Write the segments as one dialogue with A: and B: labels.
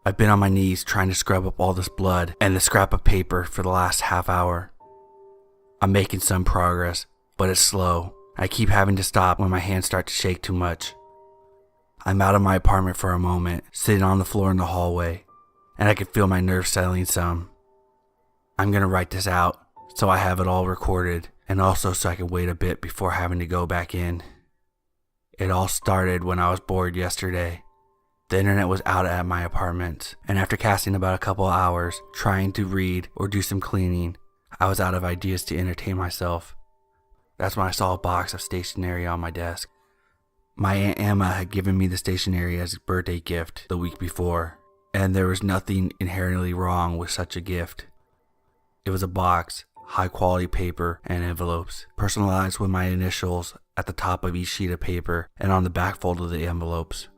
A: I've been on my knees trying to scrub up all this blood and the scrap of paper for the last half hour. I'm making some progress, but it's slow. I keep having to stop when my hands start to shake too much. I'm out of my apartment for a moment, sitting on the floor in the hallway, and I can feel my nerves settling some. I'm gonna write this out so I have it all recorded, and also so I can wait a bit before having to go back in. It all started when I was bored yesterday. The internet was out at my apartment, and after casting about a couple hours trying to read or do some cleaning, I was out of ideas to entertain myself. That's when I saw a box of stationery on my desk. My Aunt Emma had given me the stationery as a birthday gift the week before, and there was nothing inherently wrong with such a gift. It was a box, high quality paper and envelopes, personalized with my initials at the top of each sheet of paper and on the back fold of the envelopes.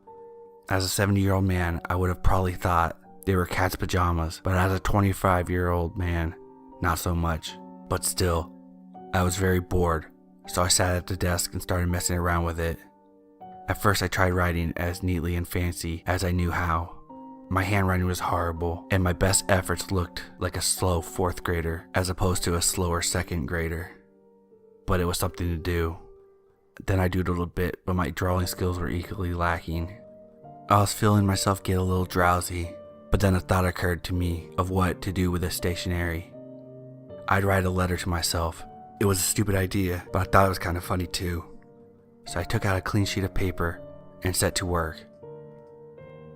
A: As a 70-year-old man, I would have probably thought they were cat's pajamas, but as a 25-year-old man, not so much. But still, I was very bored, so I sat at the desk and started messing around with it. At first I tried writing as neatly and fancy as I knew how. My handwriting was horrible, and my best efforts looked like a slow 4th grader as opposed to a slower 2nd grader. But it was something to do. Then I doodled a bit, but my drawing skills were equally lacking. I was feeling myself get a little drowsy, but then a thought occurred to me of what to do with the stationery. I'd write a letter to myself. It was a stupid idea, but I thought it was kind of funny too. So I took out a clean sheet of paper and set to work.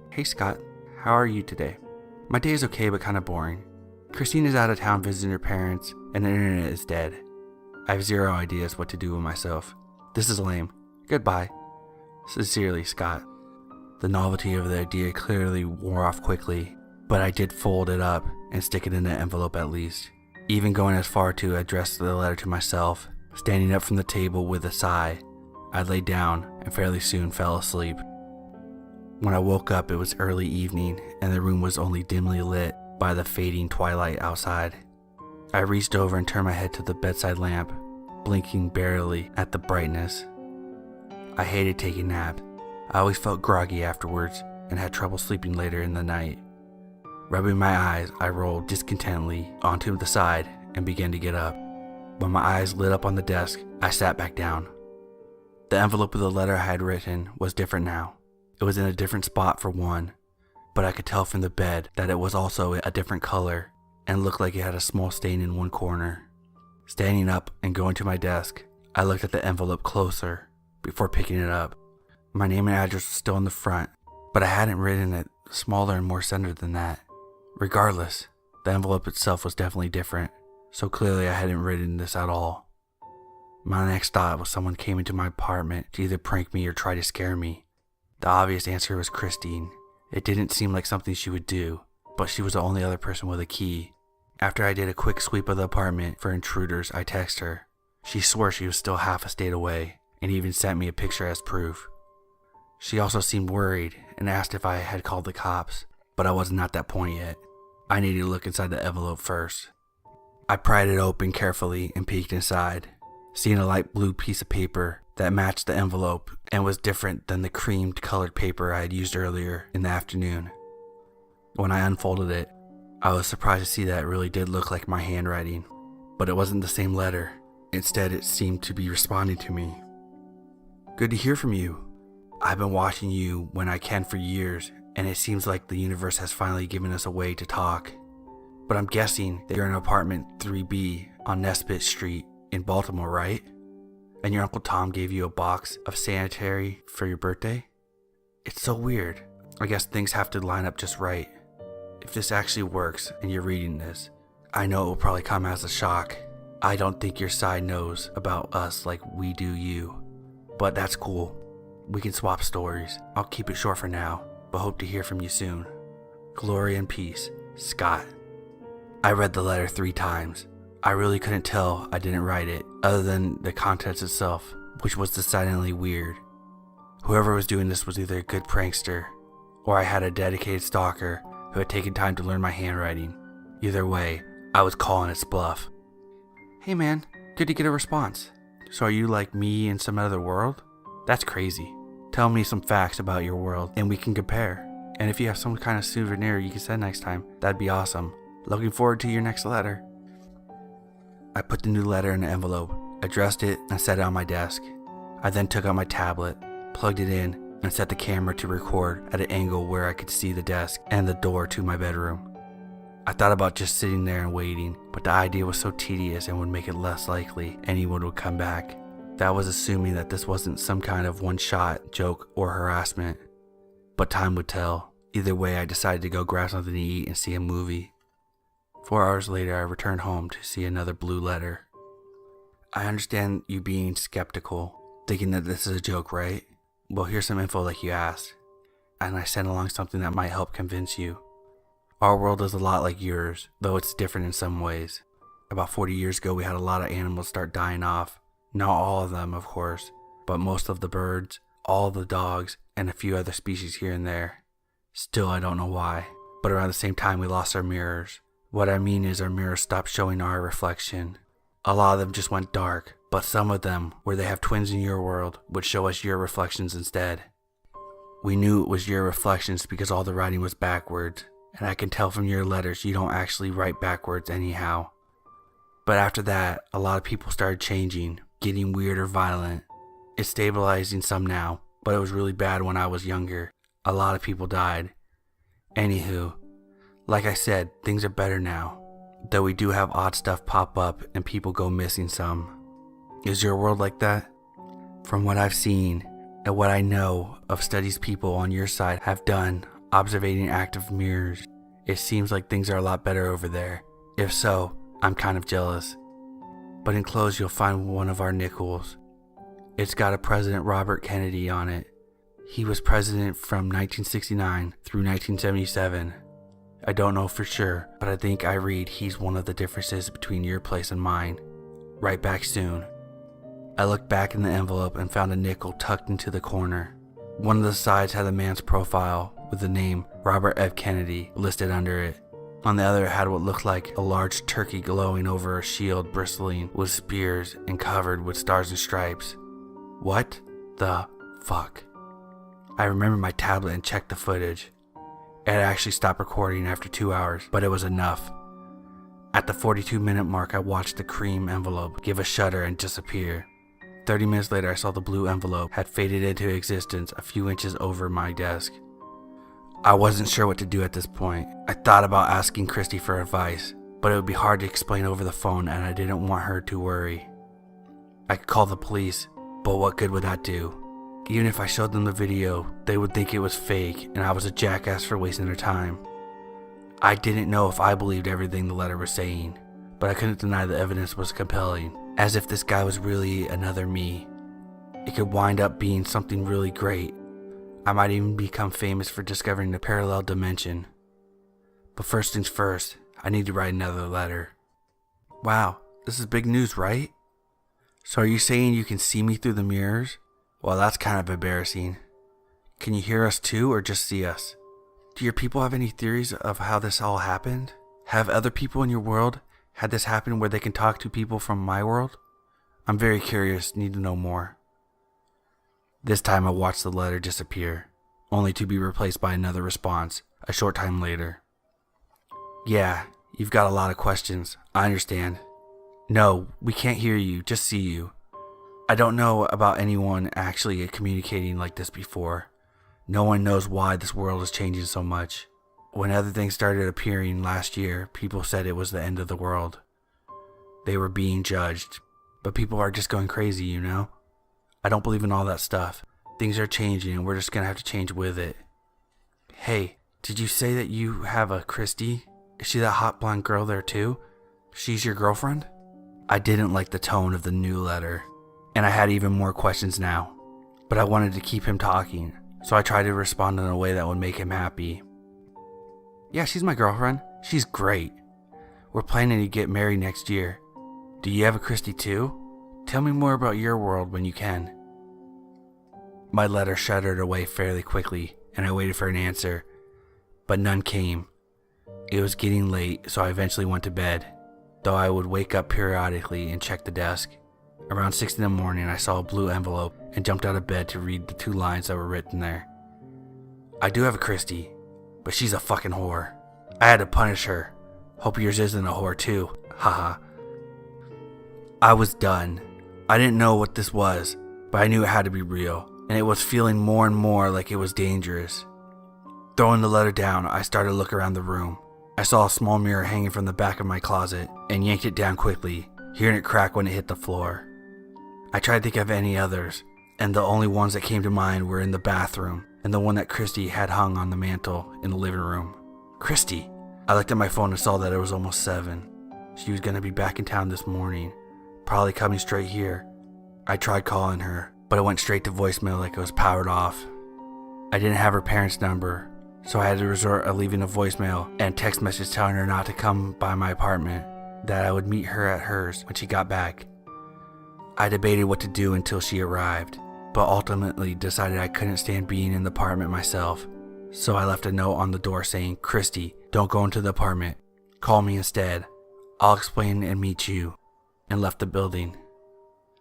A: Hey Scott, how are you today? My day is okay but kind of boring. Christine is out of town visiting her parents and the internet is dead. I have zero ideas what to do with myself. This is lame. Goodbye. Sincerely, Scott. The novelty of the idea clearly wore off quickly, but I did fold it up and stick it in an envelope at least, even going as far to address the letter to myself. Standing up from the table with a sigh, I lay down and fairly soon fell asleep. When I woke up, it was early evening and the room was only dimly lit by the fading twilight outside. I reached over and turned my head to the bedside lamp, blinking barely at the brightness. I hated taking naps. I always felt groggy afterwards and had trouble sleeping later in the night. Rubbing my eyes, I rolled discontentedly onto the side and began to get up. When my eyes lit up on the desk, I sat back down. The envelope of the letter I had written was different now. It was in a different spot for one, but I could tell from the bed that it was also a different color and looked like it had a small stain in one corner. Standing up and going to my desk, I looked at the envelope closer before picking it up. My name and address was still in the front, but I hadn't written it smaller and more centered than that. Regardless, the envelope itself was definitely different, so clearly I hadn't written this at all. My next thought was someone came into my apartment to either prank me or try to scare me. The obvious answer was Christine. It didn't seem like something she would do, but she was the only other person with a key. After I did a quick sweep of the apartment for intruders, I texted her. She swore she was still half a state away, and even sent me a picture as proof. She also seemed worried and asked if I had called the cops, but I wasn't at that point yet. I needed to look inside the envelope first. I pried it open carefully and peeked inside, seeing a light blue piece of paper that matched the envelope and was different than the creamed colored paper I had used earlier in the afternoon. When I unfolded it, I was surprised to see that it really did look like my handwriting, but it wasn't the same letter. Instead, it seemed to be responding to me. Good to hear from you. I've been watching you when I can for years, and it seems like the universe has finally given us a way to talk. But I'm guessing that you're in apartment 3B on Nesbitt Street in Baltimore, right? And your Uncle Tom gave you a box of sanitary for your birthday? It's so weird. I guess things have to line up just right. If this actually works and you're reading this, I know it will probably come as a shock. I don't think your side knows about us like we do you. But that's cool. We can swap stories. I'll keep it short for now, but hope to hear from you soon. Glory and peace, Scott. I read the letter 3 times. I really couldn't tell I didn't write it, other than the contents itself, which was decidedly weird. Whoever was doing this was either a good prankster, or I had a dedicated stalker who had taken time to learn my handwriting. Either way, I was calling its bluff. Hey man, good to get a response. So are you like me in some other world? That's crazy. Tell me some facts about your world and we can compare. And if you have some kind of souvenir you can send next time, that'd be awesome. Looking forward to your next letter. I put the new letter in an envelope, addressed it, and set it on my desk. I then took out my tablet, plugged it in, and set the camera to record at an angle where I could see the desk and the door to my bedroom. I thought about just sitting there and waiting, but the idea was so tedious and would make it less likely anyone would come back. That was assuming that this wasn't some kind of one-shot joke or harassment. But time would tell. Either way, I decided to go grab something to eat and see a movie. 4 hours later, I returned home to see another blue letter. I understand you being skeptical, thinking that this is a joke, right? Well, here's some info like you asked. And I sent along something that might help convince you. Our world is a lot like yours, though it's different in some ways. About 40 years ago, we had a lot of animals start dying off. Not all of them, of course, but most of the birds, all the dogs, and a few other species here and there. Still, I don't know why. But around the same time, we lost our mirrors. What I mean is our mirrors stopped showing our reflection. A lot of them just went dark, but some of them, where they have twins in your world, would show us your reflections instead. We knew it was your reflections because all the writing was backwards, and I can tell from your letters you don't actually write backwards anyhow. But after that, a lot of people started changing, getting weird or violent. It's stabilizing some now, but it was really bad when I was younger. A lot of people died. Anywho, like I said, things are better now, though we do have odd stuff pop up and people go missing some. Is your world like that? From what I've seen and what I know of studies people on your side have done observing active mirrors, it seems like things are a lot better over there. If so, I'm kind of jealous. But enclosed you'll find one of our nickels. It's got a President Robert Kennedy on it. He was president from 1969 through 1977. I don't know for sure, but I think I read he's one of the differences between your place and mine. Write back soon. I looked back in the envelope and found a nickel tucked into the corner. One of the sides had the man's profile with the name Robert F. Kennedy listed under it. On the other, it had what looked like a large turkey glowing over a shield bristling with spears and covered with stars and stripes. What the fuck? I remembered my tablet and checked the footage. It had actually stopped recording after 2 hours, but it was enough. At the 42-minute mark, I watched the cream envelope give a shudder and disappear. 30 minutes later, I saw the blue envelope had faded into existence a few inches over my desk. I wasn't sure what to do at this point. I thought about asking Christy for advice, but it would be hard to explain over the phone and I didn't want her to worry. I could call the police, but what good would that do? Even if I showed them the video, they would think it was fake and I was a jackass for wasting their time. I didn't know if I believed everything the letter was saying, but I couldn't deny the evidence was compelling, as if this guy was really another me. It could wind up being something really great. I might even become famous for discovering a parallel dimension. But first things first, I need to write another letter. Wow, this is big news, right? So are you saying you can see me through the mirrors? Well, that's kind of embarrassing. Can you hear us too, or just see us? Do your people have any theories of how this all happened? Have other people in your world had this happen where they can talk to people from my world? I'm very curious, need to know more. This time I watched the letter disappear, only to be replaced by another response a short time later. Yeah, you've got a lot of questions, I understand. No, we can't hear you, just see you. I don't know about anyone actually communicating like this before. No one knows why this world is changing so much. When other things started appearing last year, people said it was the end of the world. They were being judged, but people are just going crazy, you know? I don't believe in all that stuff. Things are changing and we're just gonna have to change with it. Hey, did you say that you have a Christy? Is she that hot blonde girl there too? She's your girlfriend? I didn't like the tone of the new letter, and I had even more questions now. But I wanted to keep him talking, so I tried to respond in a way that would make him happy. Yeah, she's my girlfriend. She's great. We're planning to get married next year. Do you have a Christy too? Tell me more about your world when you can. My letter shuddered away fairly quickly, and I waited for an answer, but none came. It was getting late, so I eventually went to bed, though I would wake up periodically and check the desk. Around 6 in the morning, I saw a blue envelope and jumped out of bed to read the 2 lines that were written there. I do have a Christy. But she's a fucking whore. I had to punish her. Hope yours isn't a whore too. Haha. I was done. I didn't know what this was, but I knew it had to be real, and it was feeling more and more like it was dangerous. Throwing the letter down, I started to look around the room. I saw a small mirror hanging from the back of my closet and yanked it down quickly, hearing it crack when it hit the floor. I tried to think of any others, and the only ones that came to mind were in the bathroom and the one that Christy had hung on the mantle in the living room. Christy! I looked at my phone and saw that it was almost 7. She was going to be back in town this morning, probably coming straight here. I tried calling her, but it went straight to voicemail like it was powered off. I didn't have her parents' number, so I had to resort to leaving a voicemail and text message telling her not to come by my apartment, that I would meet her at hers when she got back. I debated what to do until she arrived, but ultimately decided I couldn't stand being in the apartment myself. So I left a note on the door saying, "Christy, don't go into the apartment. Call me instead. I'll explain and meet you," and left the building.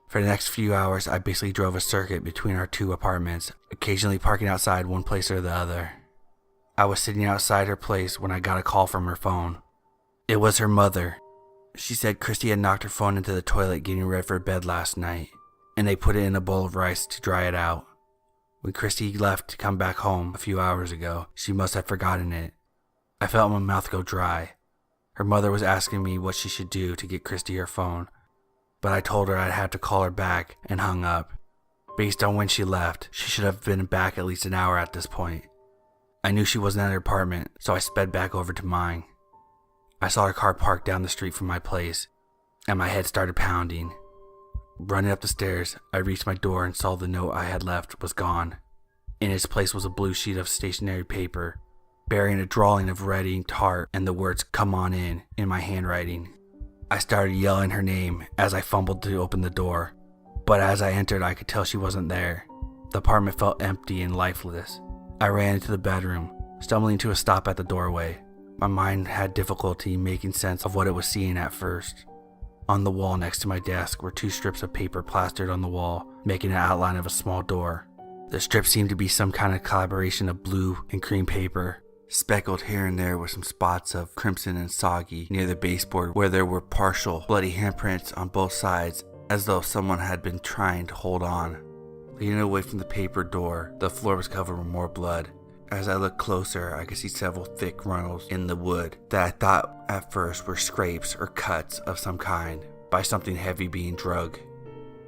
A: For the next few hours, I basically drove a circuit between our 2 apartments, occasionally parking outside one place or the other. I was sitting outside her place when I got a call from her phone. It was her mother. She said Christy had knocked her phone into the toilet getting ready for bed last night, and they put it in a bowl of rice to dry it out. When Christy left to come back home a few hours ago, she must have forgotten it. I felt my mouth go dry. Her mother was asking me what she should do to get Christy her phone, but I told her I'd have to call her back and hung up. Based on when she left, she should have been back at least an hour at this point. I knew she wasn't at her apartment, so I sped back over to mine. I saw her car parked down the street from my place, and my head started pounding. Running up the stairs, I reached my door and saw the note I had left was gone. In its place was a blue sheet of stationery paper, bearing a drawing of red inked heart and the words "Come on in my handwriting. I started yelling her name as I fumbled to open the door, but as I entered I could tell she wasn't there. The apartment felt empty and lifeless. I ran into the bedroom, stumbling to a stop at the doorway. My mind had difficulty making sense of what it was seeing at first. On the wall next to my desk were 2 strips of paper plastered on the wall, making an outline of a small door. The strips seemed to be some kind of collaboration of blue and cream paper, speckled here and there with some spots of crimson and soggy near the baseboard where there were partial bloody handprints on both sides, as though someone had been trying to hold on. Leaning away from the paper door, the floor was covered with more blood. As I looked closer, I could see several thick runnels in the wood that I thought at first were scrapes or cuts of some kind by something heavy being drug.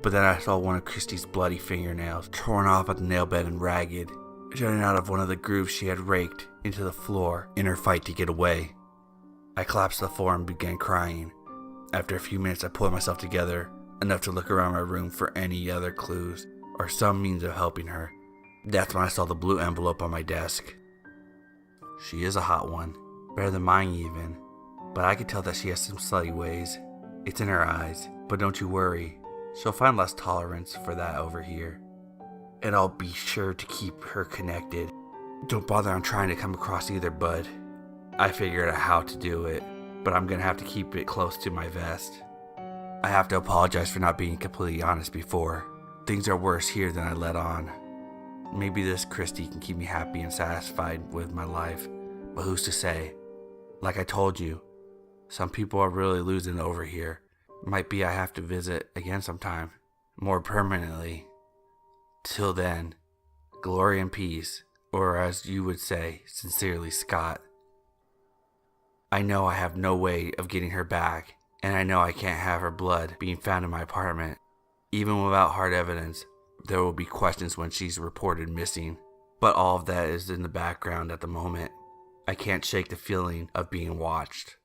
A: But then I saw one of Christy's bloody fingernails, torn off at the nail bed and ragged, jutting out of one of the grooves she had raked into the floor in her fight to get away. I collapsed to the floor and began crying. After a few minutes, I pulled myself together, enough to look around my room for any other clues or some means of helping her. That's when I saw the blue envelope on my desk. She is a hot one, better than mine even, but I could tell that she has some slutty ways. It's in her eyes, but don't you worry, she'll find less tolerance for that over here. And I'll be sure to keep her connected. Don't bother on trying to come across either, bud. I figured out how to do it, but I'm gonna have to keep it close to my vest. I have to apologize for not being completely honest before. Things are worse here than I let on. Maybe this Christy can keep me happy and satisfied with my life, but who's to say? Like I told you, some people are really losing over here. Might be I have to visit again sometime, more permanently. Till then, glory and peace, or as you would say, sincerely, Scott. I know I have no way of getting her back, and I know I can't have her blood being found in my apartment. Even without hard evidence, there will be questions when she's reported missing, but all of that is in the background at the moment. I can't shake the feeling of being watched.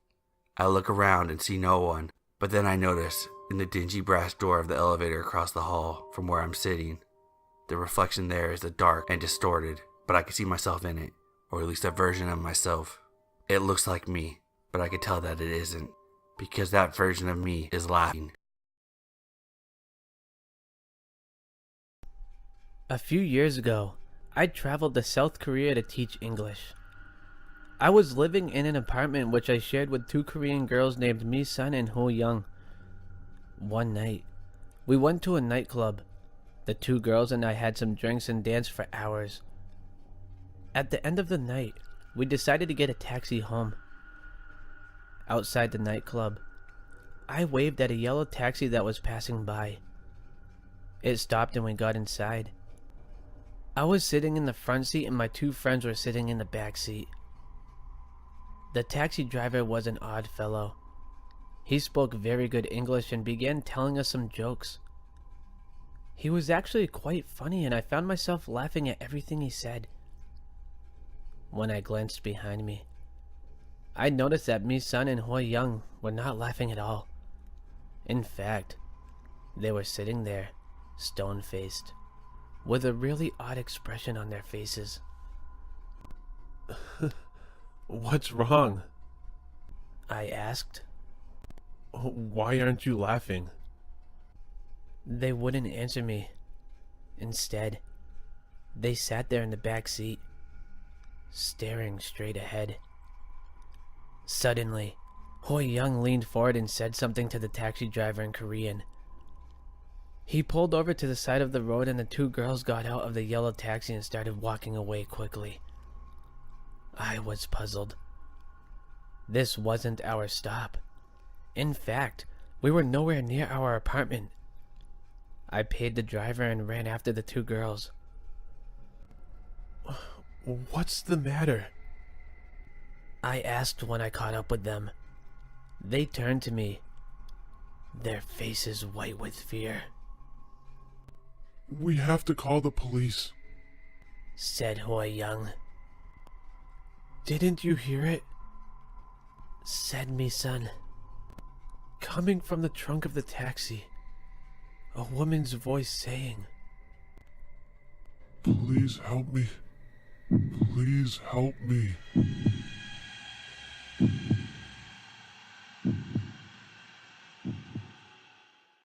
A: I look around and see no one, but then I notice, in the dingy brass door of the elevator across the hall from where I'm sitting, the reflection there is dark and distorted, but I can see myself in it, or at least a version of myself. It looks like me, but I can tell that it isn't, because that version of me is laughing.
B: A few years ago, I traveled to South Korea to teach English. I was living in an apartment which I shared with 2 Korean girls named Mi-sun and Ho-young. One night, we went to a nightclub. The 2 girls and I had some drinks and danced for hours. At the end of the night, We decided to get a taxi home. Outside the nightclub, I waved at a yellow taxi that was passing by. It stopped and we got inside. I was sitting in the front seat and my two friends were sitting in the back seat. The taxi driver was an odd fellow. He spoke very good English and began telling us some jokes. He was actually quite funny and I found myself laughing at everything he said. When I glanced behind me, I noticed that Mi-sun and Hoi-young were not laughing at all. In fact, they were sitting there, stone-faced, with a really odd expression on their faces.
C: What's wrong?
B: I asked.
C: Why aren't you laughing?
B: They wouldn't answer me. Instead, they sat there in the back seat, staring straight ahead. Suddenly, Hoi-young leaned forward and said something to the taxi driver in Korean. He pulled over to the side of the road and the two girls got out of the yellow taxi and started walking away quickly. I was puzzled. This wasn't our stop. In fact, we were nowhere near our apartment. I paid the driver and ran after the two girls.
C: What's the matter?
B: I asked when I caught up with them. They turned to me, their faces white with fear.
C: We have to call the police,
B: said Hoi-young.
C: Didn't you hear it?
B: Said Mi-sun.
C: Coming from the trunk of the taxi. A woman's voice saying, "Please help me. Please help me."